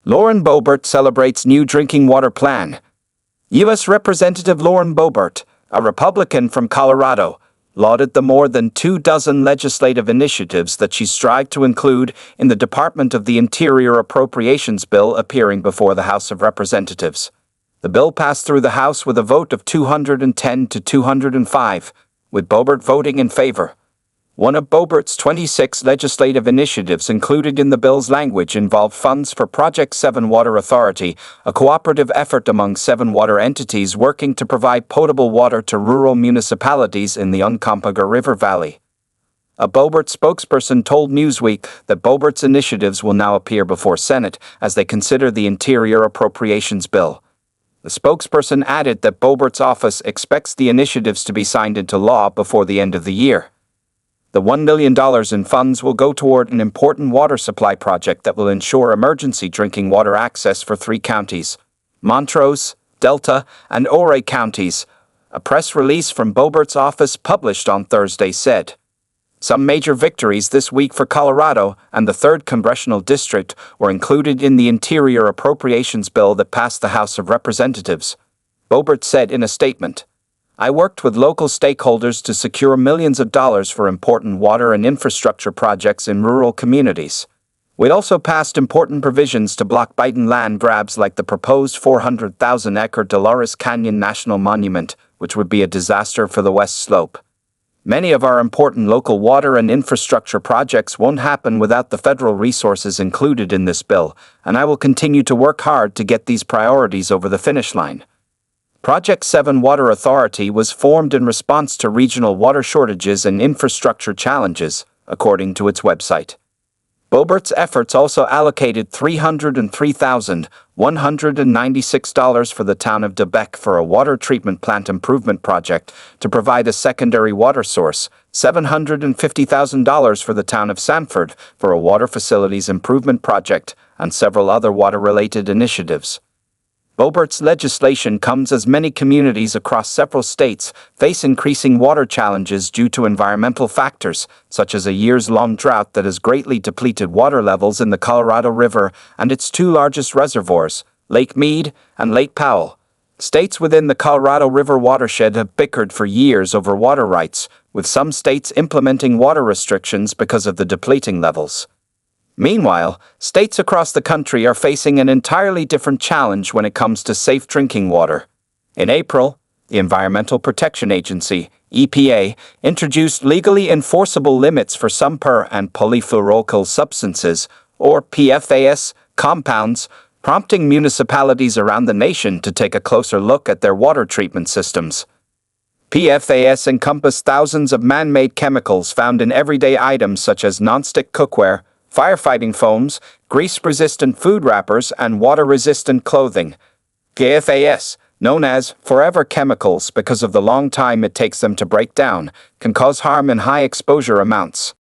Lauren Boebert celebrates new drinking water plan. U.S. Representative Lauren Boebert, a Republican from Colorado, lauded the more than 24 legislative initiatives that she strived to include in the Department of the Interior appropriations bill appearing before the House of Representatives. The bill passed through the House with a vote of 210 to 205, with Boebert voting in favor. One of Boebert's 26 legislative initiatives included in the bill's language involved funds for Project 7 Water Authority, a cooperative effort among 7 water entities working to provide potable water to rural municipalities in the Uncompahgre River Valley. A Boebert spokesperson told Newsweek that Boebert's initiatives will now appear before Senate as they consider the Interior Appropriations Bill. The spokesperson added that Boebert's office expects the initiatives to be signed into law before the end of the year. The $1 million in funds will go toward an important water supply project that will ensure emergency drinking water access for 3 counties, Montrose, Delta, and Ouray counties, a press release from Boebert's office published on Thursday said. Some major victories this week for Colorado and the 3rd Congressional District were included in the Interior Appropriations Bill that passed the House of Representatives. Boebert said in a statement, "I worked with local stakeholders to secure millions of dollars for important water and infrastructure projects in rural communities. We also passed important provisions to block Biden land grabs like the proposed 400,000-acre Dolores Canyon National Monument, which would be a disaster for the West Slope. Many of our important local water and infrastructure projects won't happen without the federal resources included in this bill, and I will continue to work hard to get these priorities over the finish line." Project 7 Water Authority was formed in response to regional water shortages and infrastructure challenges, according to its website. Boebert's efforts also allocated $303,196 for the town of DeBeck for a water treatment plant improvement project to provide a secondary water source, $750,000 for the town of Sanford for a water facilities improvement project, and several other water-related initiatives. Boebert's legislation comes as many communities across several states face increasing water challenges due to environmental factors, such as a years-long drought that has greatly depleted water levels in the Colorado River and its 2 largest reservoirs, Lake Mead and Lake Powell. States within the Colorado River watershed have bickered for years over water rights, with some states implementing water restrictions because of the depleting levels. Meanwhile, states across the country are facing an entirely different challenge when it comes to safe drinking water. In April, the Environmental Protection Agency, EPA, introduced legally enforceable limits for some per- and polyfluoroalkyl substances, or PFAS, compounds, prompting municipalities around the nation to take a closer look at their water treatment systems. PFAS encompass thousands of man-made chemicals found in everyday items such as nonstick cookware, firefighting foams, grease-resistant food wrappers, and water-resistant clothing. PFAS, known as forever chemicals because of the long time it takes them to break down, can cause harm in high exposure amounts.